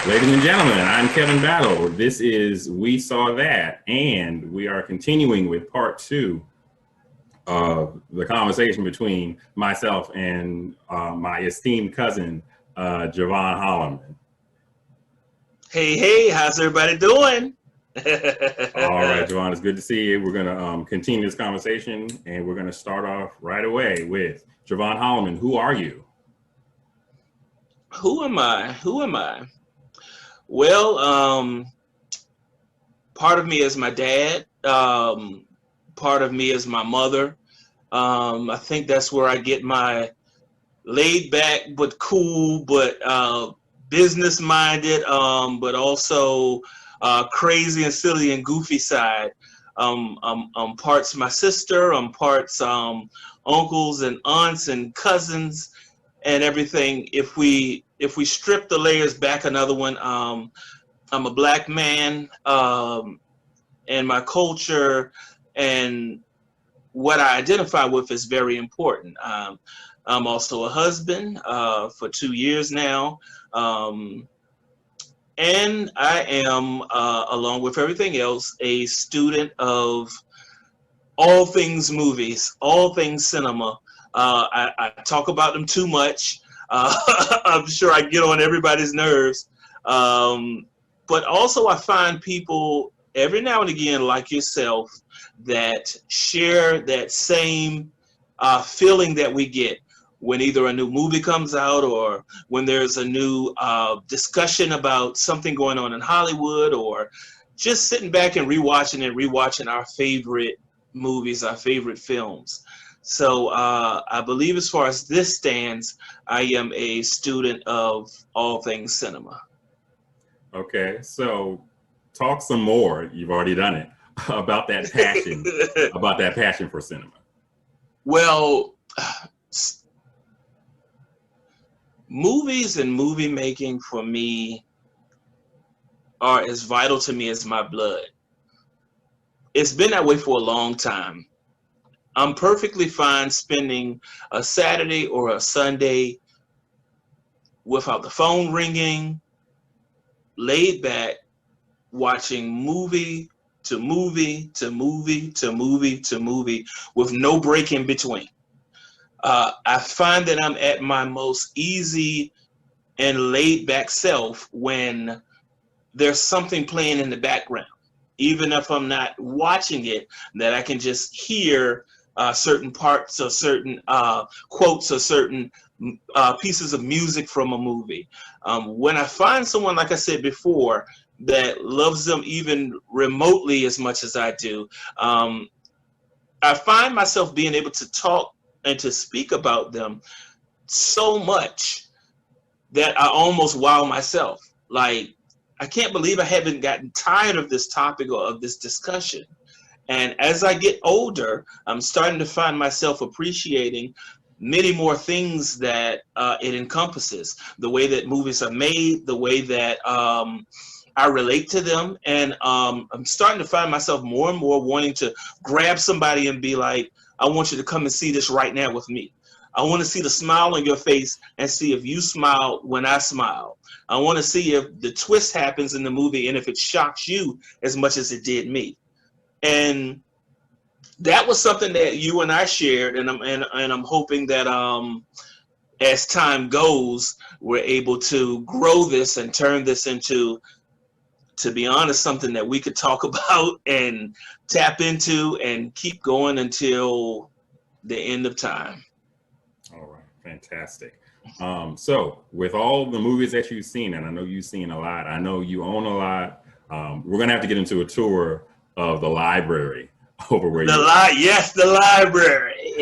Ladies and gentlemen, I'm Kevin Battle. This is We Saw That, and we are continuing with part two of the conversation between myself and my esteemed cousin, Jovan Holloman. Hey, how's everybody doing? All right, Jovan, it's good to see you. We're going to continue this conversation, and we're going to start off right away with Jovan Holloman. Who are you? Who am I? Who am I? Well, part of me is my dad. Part of me is my mother. I think that's where I get my laid back but cool, but business minded, but also crazy and silly and goofy side. I'm parts my sister. I'm parts uncles and aunts and cousins and everything. If we strip the layers back another one, I'm a black man, and my culture and what I identify with is very important. I'm also a husband for 2 years now. And I am, along with everything else, a student of all things movies, all things cinema. I talk about them too much. I'm sure I get on everybody's nerves. But also, I find people every now and again, like yourself, that share that same feeling that we get when either a new movie comes out or when there's a new discussion about something going on in Hollywood, or just sitting back and rewatching our favorite movies, our favorite films. So I believe as far as this stands, I am a student of all things cinema. Okay, so talk some more. You've already done it about that passion, about that passion for cinema. Well, movies and movie making for me are as vital to me as my blood. It's been that way for a long time. I'm perfectly fine spending a Saturday or a Sunday without the phone ringing, laid back, watching movie to movie to movie to movie to movie with no break in between. I find that I'm at my most easy and laid back self when there's something playing in the background, even if I'm not watching it, that I can just hear certain parts or certain quotes or certain pieces of music from a movie. When I find someone, like I said before, that loves them even remotely as much as I do, I find myself being able to talk and to speak about them so much that I almost wow myself. Like, I can't believe I haven't gotten tired of this topic or of this discussion. And as I get older, I'm starting to find myself appreciating many more things that it encompasses. The way that movies are made, the way that I relate to them. And I'm starting to find myself more and more wanting to grab somebody and be like, I want you to come and see this right now with me. I want to see the smile on your face and see if you smile when I smile. I want to see if the twist happens in the movie and if it shocks you as much as it did me. And that was something that you and I shared, and I'm hoping that as time goes, we're able to grow this and turn this into, to be honest, something that we could talk about and tap into and keep going until the end of time. All right, fantastic. So, with all the movies that you've seen, and I know you've seen a lot, I know you own a lot. We're gonna have to get into a tour of the library over where yes, the library.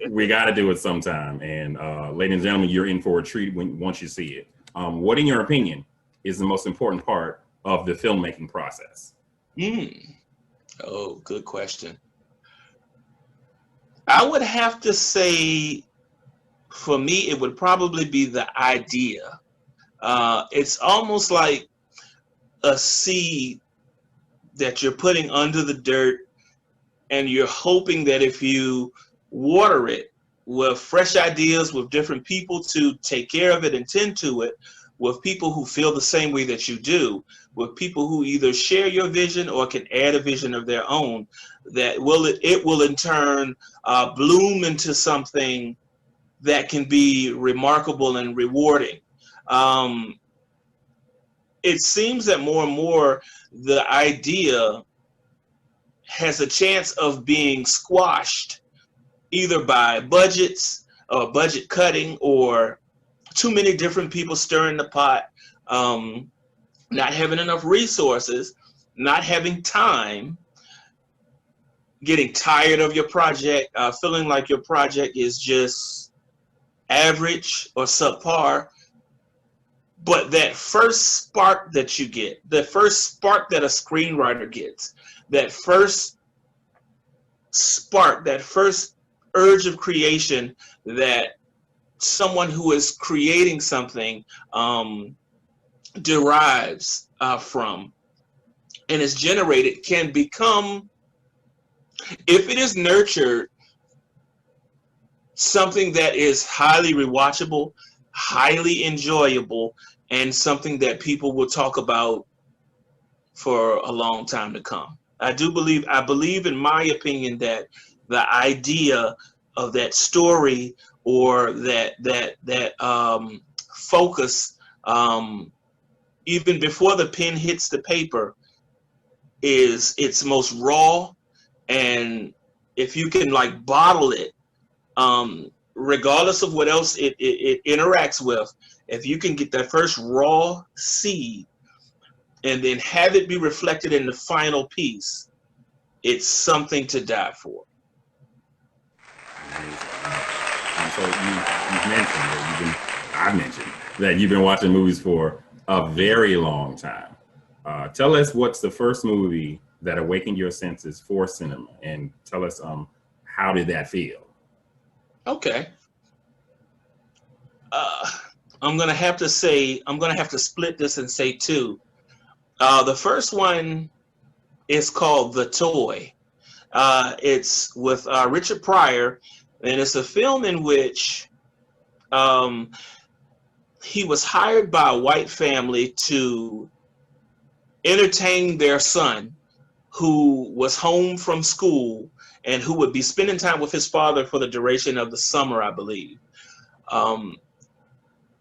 we got to do it sometime. And ladies and gentlemen, you're in for a treat once you see it. What, in your opinion, is the most important part of the filmmaking process? Oh, good question. I would have to say, for me, it would probably be the idea. It's almost like a seed that you're putting under the dirt, and you're hoping that if you water it with fresh ideas, with different people to take care of it and tend to it, with people who feel the same way that you do, with people who either share your vision or can add a vision of their own, that it will in turn bloom into something that can be remarkable and rewarding. It seems that more and more the idea has a chance of being squashed either by budgets or budget cutting or too many different people stirring the pot, not having enough resources, not having time, getting tired of your project, feeling like your project is just average or subpar. But that first spark that you get, the first spark that a screenwriter gets, that first spark, that first urge of creation that someone who is creating something derives from and is generated, can become, if it is nurtured, something that is highly rewatchable, highly enjoyable, and something that people will talk about for a long time to come. I believe in my opinion that the idea of that story or that focus, even before the pen hits the paper, is its most raw. And if you can like bottle it, regardless of what else it interacts with, if you can get that first raw seed and then have it be reflected in the final piece, it's something to die for. So I've mentioned that you've been watching movies for a very long time. Tell us what's the first movie that awakened your senses for cinema, and tell us how did that feel? Okay. I'm gonna have to split this and say two. The first one is called The Toy. It's with Richard Pryor, and it's a film in which he was hired by a white family to entertain their son, who was home from school and who would be spending time with his father for the duration of the summer, I believe.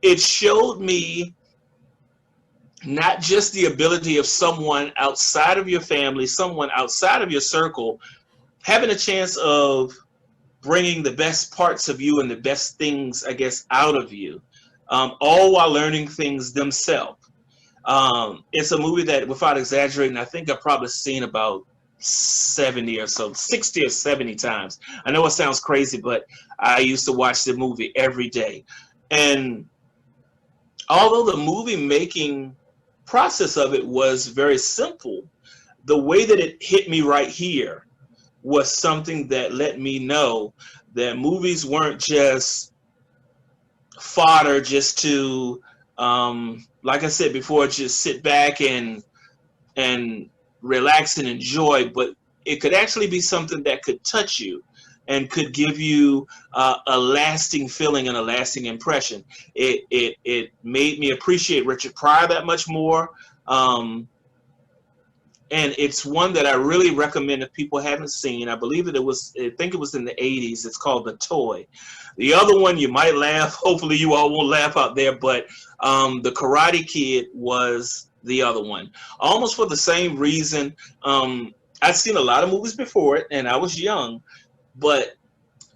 It showed me not just the ability of someone outside of your family, someone outside of your circle, having a chance of bringing the best parts of you and the best things, I guess, out of you, all while learning things themselves. It's a movie that, without exaggerating, I think I've probably seen about 60 or 70 times. I know it sounds crazy, but I used to watch the movie every day. And although the movie making process of it was very simple, the way that it hit me right here was something that let me know that movies weren't just fodder just to, like I said before, just sit back and relax and enjoy, but it could actually be something that could touch you and could give you a lasting feeling and a lasting impression. It made me appreciate Richard Pryor that much more. And it's one that I really recommend if people haven't seen. I think it was in the 80s. It's called The Toy. The other one, you might laugh. Hopefully you all won't laugh out there, but The Karate Kid was the other one. Almost for the same reason. I'd seen a lot of movies before it, and I was young, but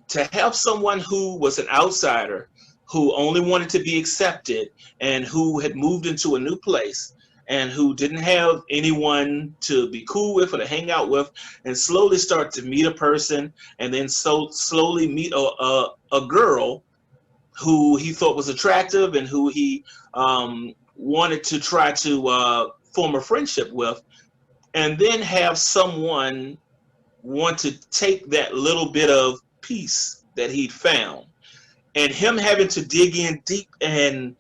to have someone who was an outsider, who only wanted to be accepted, and who had moved into a new place, and who didn't have anyone to be cool with or to hang out with, and slowly start to meet a person, and then slowly meet a girl who he thought was attractive and who he wanted to try to form a friendship with, and then have someone want to take that little bit of peace that he'd found, and him having to dig in deep and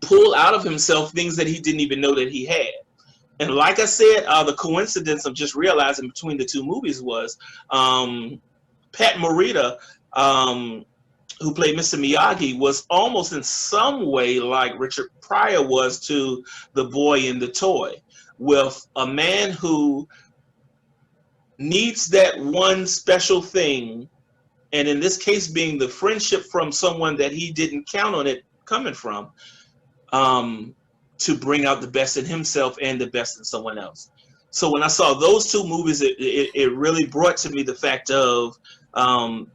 pull out of himself things that he didn't even know that he had. And like I said, the coincidence of just realizing between the two movies was Pat Morita who played Mr. Miyagi, was almost in some way like Richard Pryor was to The Boy and the Toy, with a man who needs that one special thing, and in this case being the friendship from someone that he didn't count on it coming from, um, to bring out the best in himself and the best in someone else. So when I saw those two movies, it really brought to me the fact of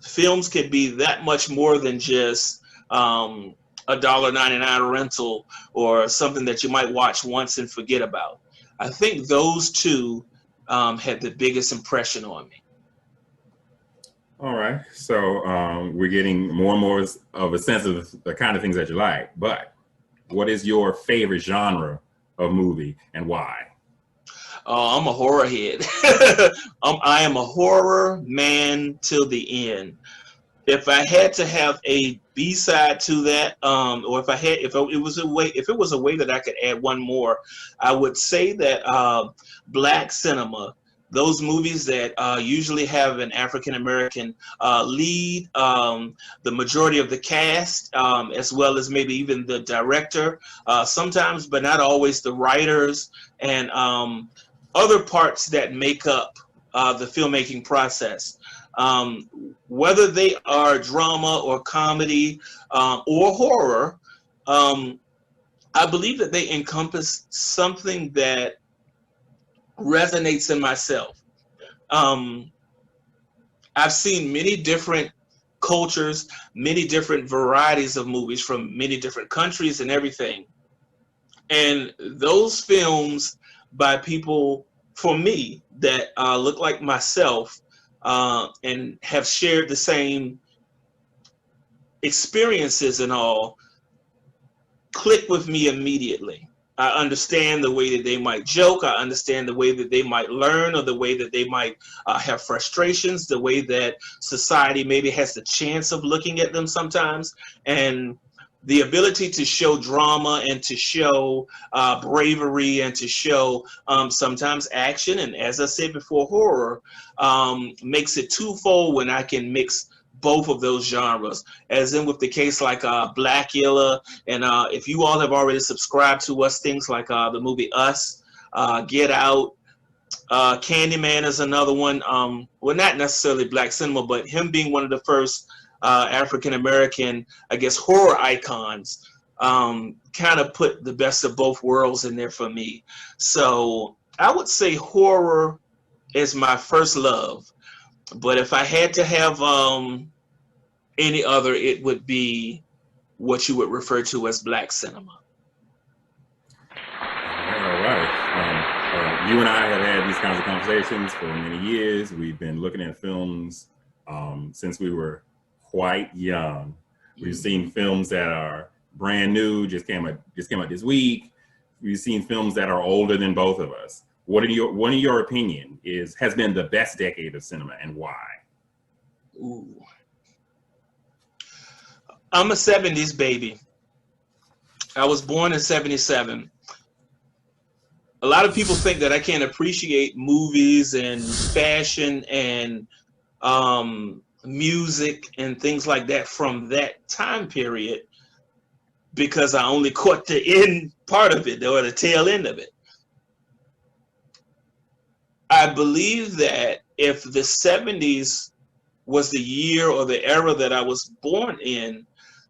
films can be that much more than just $1.99 rental or something that you might watch once and forget about. I think those two had the biggest impression on me. All right. So we're getting more and more of a sense of the kind of things that you like. But what is your favorite genre of movie and why? I'm a horror head. I am a horror man till the end. If I had to have a B side to that, or if it was a way that I could add one more, I would say that black cinema, those movies that usually have an African American lead, the majority of the cast, as well as maybe even the director, sometimes, but not always, the writers and other parts that make up the filmmaking process. Whether they are drama or comedy or horror, I believe that they encompass something that resonates in myself. Um, I've seen many different cultures, many different varieties of movies from many different countries and everything. And those films by people, for me, that look like myself and have shared the same experiences and all, click with me immediately. I understand the way that they might joke. I understand the way that they might learn, or the way that they might have frustrations, the way that society maybe has the chance of looking at them sometimes. And the ability to show drama and to show bravery and to show sometimes action, and as I said before, horror, makes it twofold when I can mix both of those genres, as in with the case like Blackula, and if you all have already subscribed to us, things like the movie Us, Get Out, Candyman is another one. Well, not necessarily black cinema, but him being one of the first African American, I guess, horror icons, kind of put the best of both worlds in there for me. So I would say horror is my first love. But if I had to have any other, it would be what you would refer to as black cinema. All right. You and I have had these kinds of conversations for many years. We've been looking at films since we were quite young. We've seen films that are brand new, just came out this week. We've seen films that are older than both of us. What in your opinion has been the best decade of cinema, and why? Ooh. I'm a 70s baby. I was born in 77. A lot of people think that I can't appreciate movies and fashion and music and things like that from that time period, because I only caught the end part of it, or the tail end of it. I believe that if the 70s was the year or the era that I was born in,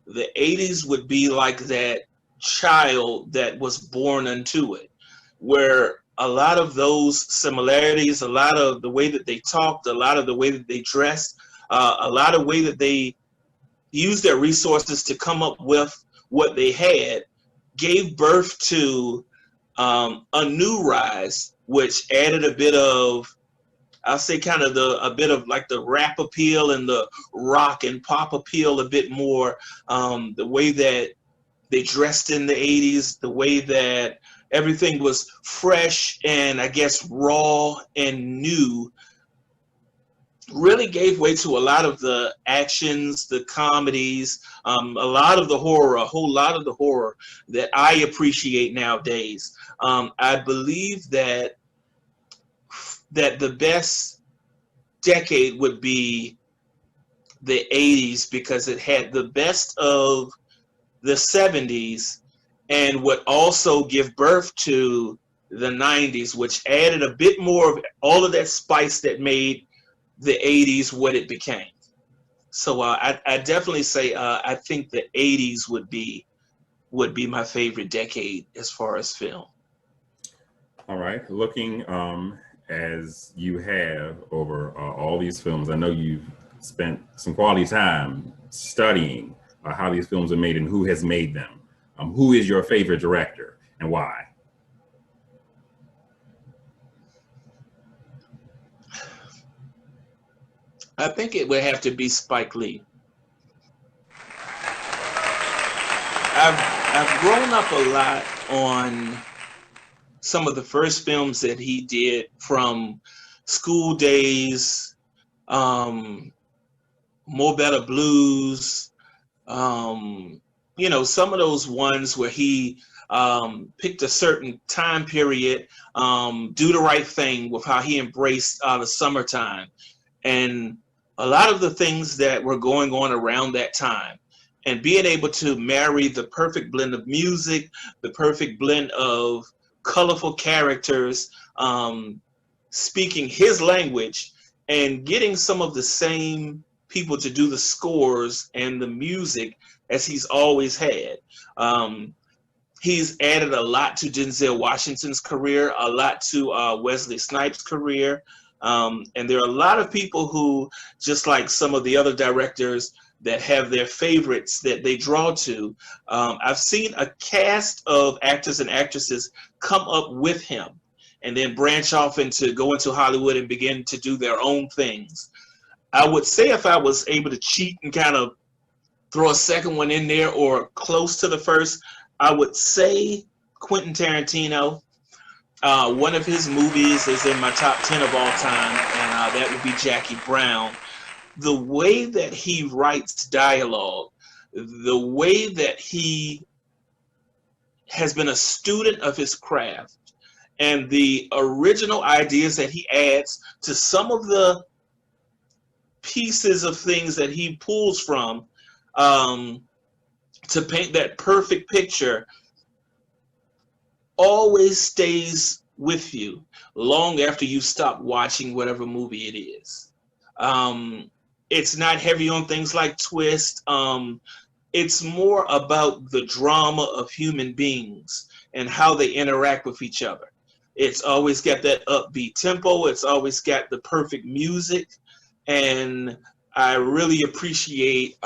the 80s would be like that child that was born into it, where a lot of those similarities, a lot of the way that they talked, a lot of the way that they dressed, a lot of way that they used their resources to come up with what they had, gave birth to a new rise, which added a bit of, I'll say, kind of a bit of like the rap appeal and the rock and pop appeal a bit more. The way that they dressed in the 80s, the way that everything was fresh and I guess raw and new, really gave way to a lot of the actions, the comedies, a lot of the horror, a whole lot of the horror that I appreciate nowadays. I believe that the best decade would be the 80s because it had the best of the 70s and would also give birth to the 90s, which added a bit more of all of that spice that made the 80s what it became. So I definitely say I think the 80s would be my favorite decade as far as film. All right. Looking as you have over all these films, I know you've spent some quality time studying how these films are made and who has made them. Who is your favorite director and why? I think it would have to be Spike Lee. I've grown up a lot on some of the first films that he did, from School Days, More Better Blues, some of those ones where he picked a certain time period, Do the Right Thing, with how he embraced the summertime, and a lot of the things that were going on around that time, and being able to marry the perfect blend of music, the perfect blend of colorful characters, speaking his language, and getting some of the same people to do the scores and the music as he's always had. He's added a lot to Denzel Washington's career, a lot to Wesley Snipes' career. And there are a lot of people who, just like some of the other directors that have their favorites that they draw to, I've seen a cast of actors and actresses come up with him and then branch off into go into Hollywood and begin to do their own things. I would say, if I was able to cheat and kind of throw a second one in there or close to the first, I would say Quentin Tarantino. One of his movies is in my top 10 of all time, and that would be Jackie Brown. The way that he writes dialogue, the way that he has been a student of his craft, and the original ideas that he adds to some of the pieces of things that he pulls from, to paint that perfect picture, always stays with you long after you stop watching whatever movie it is. It's not heavy on things like twist. It's more about the drama of human beings and how they interact with each other. It's always got that upbeat tempo. It's always got the perfect music. And I really appreciate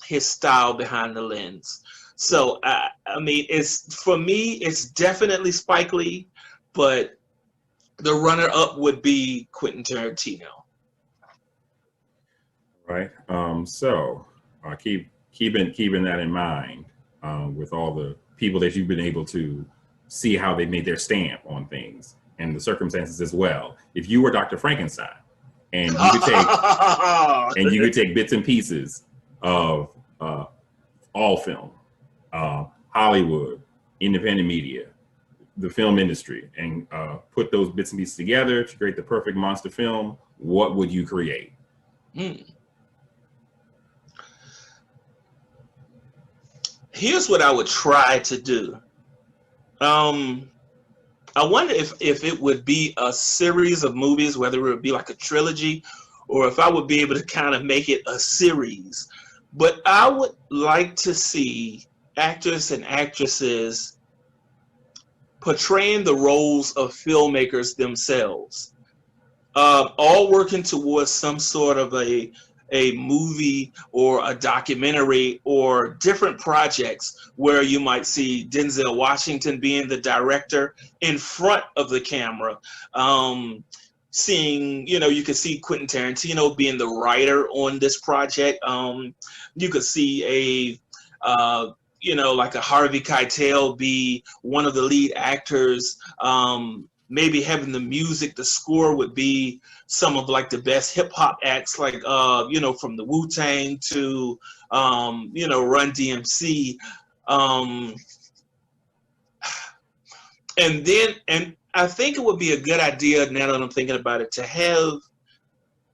his style behind the lens. So, I mean, for me, it's definitely Spike Lee, but the runner-up would be Quentin Tarantino. Right. Keeping that in mind, with all the people that you've been able to see how they made their stamp on things and the circumstances as well. If you were Dr. Frankenstein, and you could take bits and pieces of all film, Hollywood, independent media, the film industry, and put those bits and pieces together to create the perfect monster film, what would you create? Here's what I would try to do. I wonder if it would be a series of movies, whether it would be like a trilogy, or if I would be able to kind of make it a series. But I would like to see actors and actresses portraying the roles of filmmakers themselves, all working towards some sort of a movie or a documentary or different projects where you might see Denzel Washington being the director in front of the camera. You could see Quentin Tarantino being the writer on this project. You could see like a Harvey Keitel be one of the lead actors. Maybe having the music, the score would be some of like the best hip hop acts, like from the Wu-Tang to Run DMC, and I think it would be a good idea, now that I'm thinking about it, to have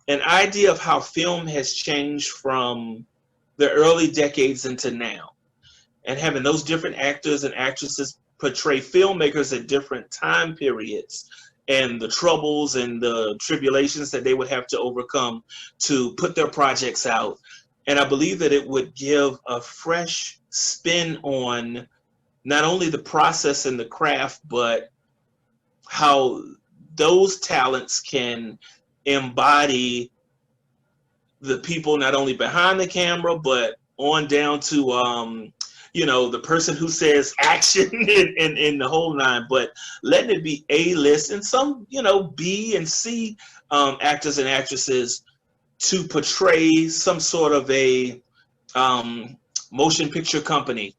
an idea of how film has changed from the early decades into now, and having those different actors and actresses portray filmmakers at different time periods and the troubles and the tribulations that they would have to overcome to put their projects out. And I believe that it would give a fresh spin on not only the process and the craft, but how those talents can embody the people not only behind the camera, but on down to the person who says action in the whole nine, but letting it be A-list and some, B and C actors and actresses to portray some sort of a motion picture company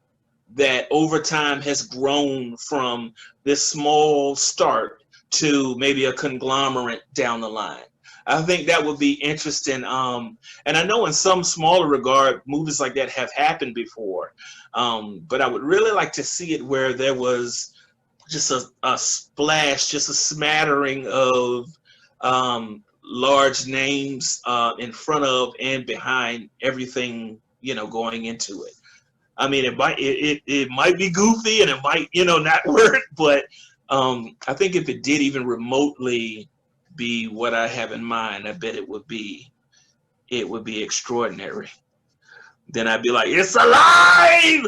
that over time has grown from this small start to maybe a conglomerate down the line. I think that would be interesting. And I know in some smaller regard, movies like that have happened before. But I would really like to see it where there was just a splash, just a smattering of large names in front of and behind everything, going into it. I mean, it might be goofy and it might, not work, but I think if it did even remotely be what I have in mind, I bet it would be extraordinary. Then I'd be like, it's alive!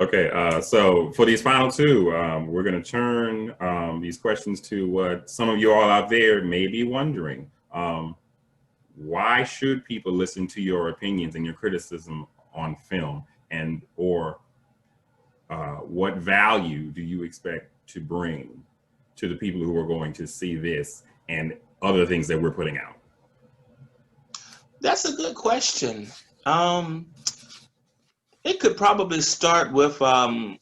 Okay, so for these final two, we're going to turn these questions to what some of you all out there may be wondering. Why should people listen to your opinions and your criticism on film, or what value do you expect to bring to the people who are going to see this and other things that we're putting out? That's a good question. It could probably start with, I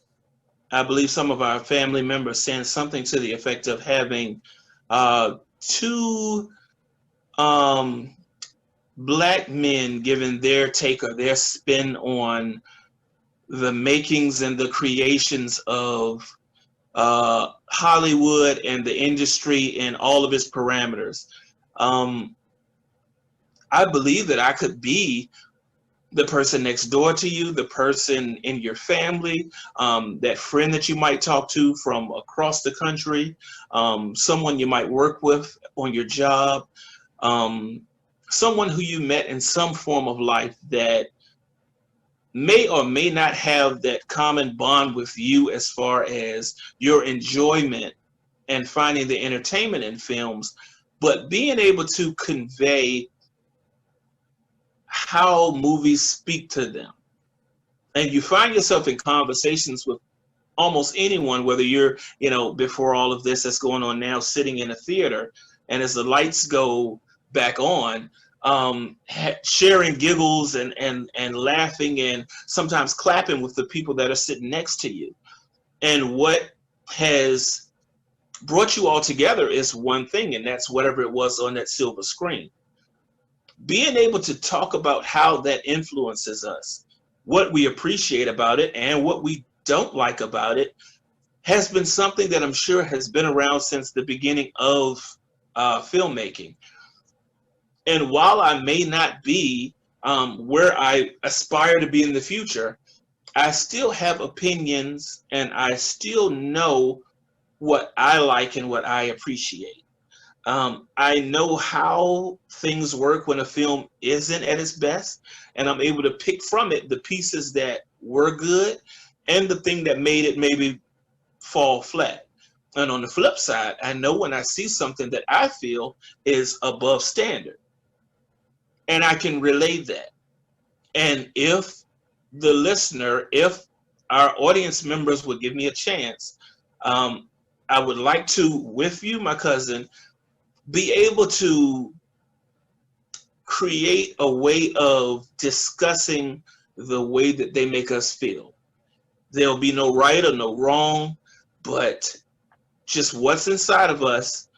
believe, some of our family members saying something to the effect of having two Black men giving their take or their spin on the makings and the creations of Hollywood and the industry and all of its parameters. I believe that I could be the person next door to you, the person in your family, that friend that you might talk to from across the country, someone you might work with on your job, someone who you met in some form of life that may or may not have that common bond with you as far as your enjoyment and finding the entertainment in films, but being able to convey how movies speak to them. And you find yourself in conversations with almost anyone, whether you're, before all of this that's going on now, sitting in a theater, and as the lights go back on, sharing giggles and laughing and sometimes clapping with the people that are sitting next to you. And what has brought you all together is one thing, and that's whatever it was on that silver screen. Being able to talk about how that influences us, what we appreciate about it and what we don't like about it, has been something that I'm sure has been around since the beginning of filmmaking. And while I may not be where I aspire to be in the future, I still have opinions and I still know what I like and what I appreciate. I know how things work when a film isn't at its best, and I'm able to pick from it the pieces that were good and the thing that made it maybe fall flat. And on the flip side, I know when I see something that I feel is above standard, and I can relate that. And if the listener, if our audience members would give me a chance, I would like to, with you, my cousin, be able to create a way of discussing the way that they make us feel. There'll be no right or no wrong, but just what's inside of us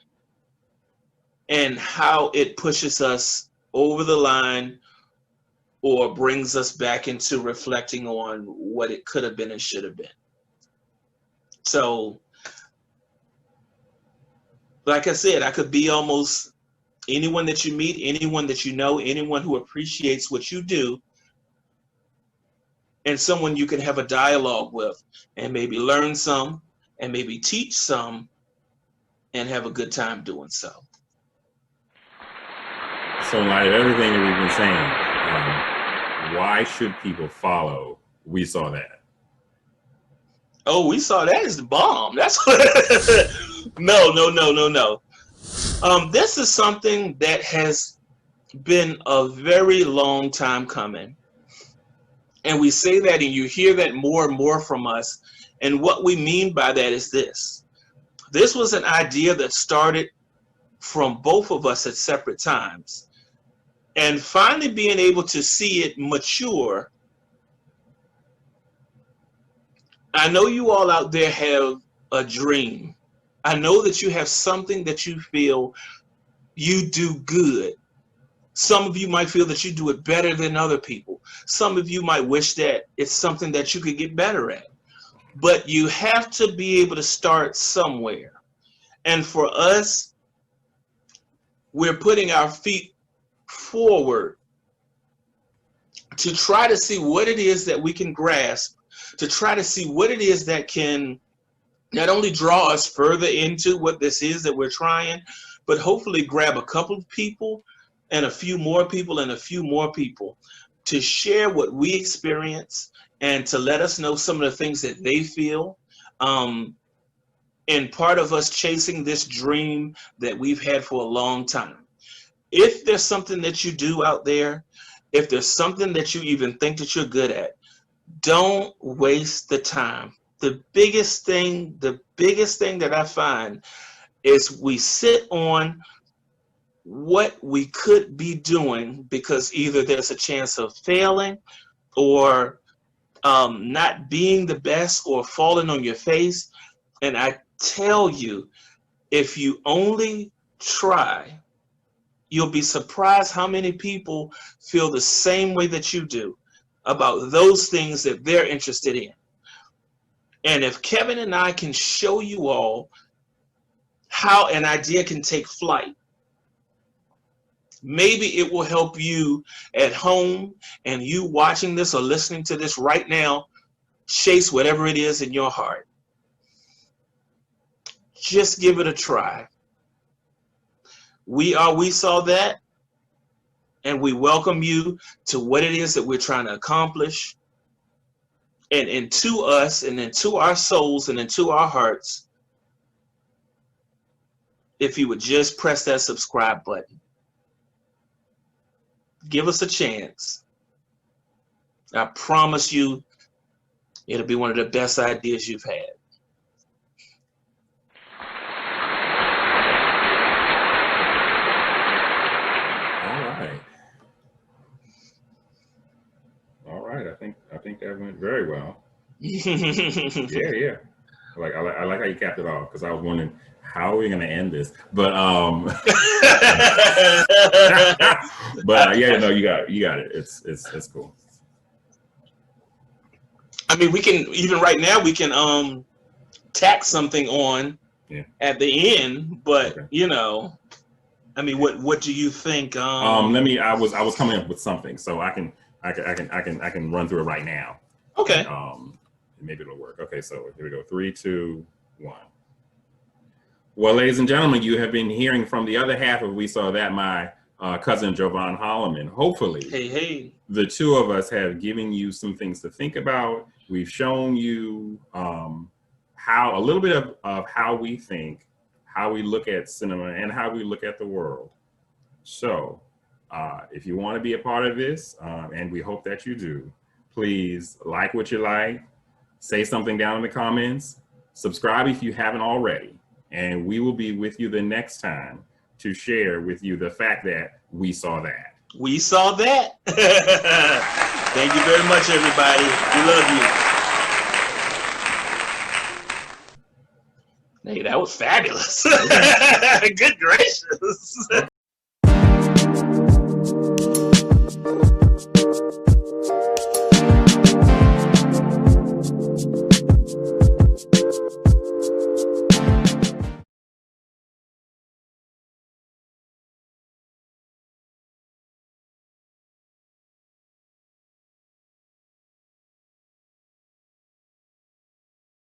and how it pushes us over the line or brings us back into reflecting on what it could have been and should have been. So, like I said, I could be almost anyone that you meet, anyone that you know, anyone who appreciates what you do, and someone you can have a dialogue with and maybe learn some and maybe teach some and have a good time doing so. So in light of everything that we've been saying, why should people follow We Saw That? Oh, We Saw That is the bomb. That's what no. This is something that has been a very long time coming. And we say that and you hear that more and more from us. And what we mean by that is this. This was an idea that started from both of us at separate times. And finally being able to see it mature. I know you all out there have a dream. I know that you have something that you feel you do good. Some of you might feel that you do it better than other people. Some of you might wish that it's something that you could get better at. But you have to be able to start somewhere. And for us, we're putting our feet forward to try to see what it is that we can grasp, to try to see what it is that can not only draw us further into what this is that we're trying, but hopefully grab a couple of people and a few more people and a few more people to share what we experience and to let us know some of the things that they feel. And part of us chasing this dream that we've had for a long time. If there's something that you do out there, if there's something that you even think that you're good at, don't waste the time. The biggest thing that I find is we sit on what we could be doing because either there's a chance of failing or not being the best or falling on your face. And I tell you, if you only try, you'll be surprised how many people feel the same way that you do about those things that they're interested in. And if Kevin and I can show you all how an idea can take flight, maybe it will help you at home and you watching this or listening to this right now, chase whatever it is in your heart. Just give it a try. We Saw That, and we welcome you to what it is that we're trying to accomplish. And into us and into our souls and into our hearts, if you would just press that subscribe button. Give us a chance. I promise you, it'll be one of the best ideas you've had. All right. I think that went very well. Yeah. I like how you capped it off because I was wondering how are we gonna end this, but yeah, no, you got it. It's cool. I mean, we can even right now we can tack something on at the end, but okay. You know, I mean, what do you think? Let me. I was coming up with something, so I can run through it right now. Okay. And, maybe it'll work. Okay, so here we go. 3, 2, 1. Well, ladies and gentlemen, you have been hearing from the other half of We Saw That, my cousin Jovan Holloman. Hopefully, hey, the two of us have given you some things to think about. We've shown you how a little bit of how we think, how we look at cinema, and how we look at the world. So, if you want to be a part of this, and we hope that you do, please like what you like, say something down in the comments, subscribe if you haven't already, and we will be with you the next time to share with you the fact that we saw that. We saw that. Thank you very much, everybody. We love you. Hey, that was fabulous. Good gracious.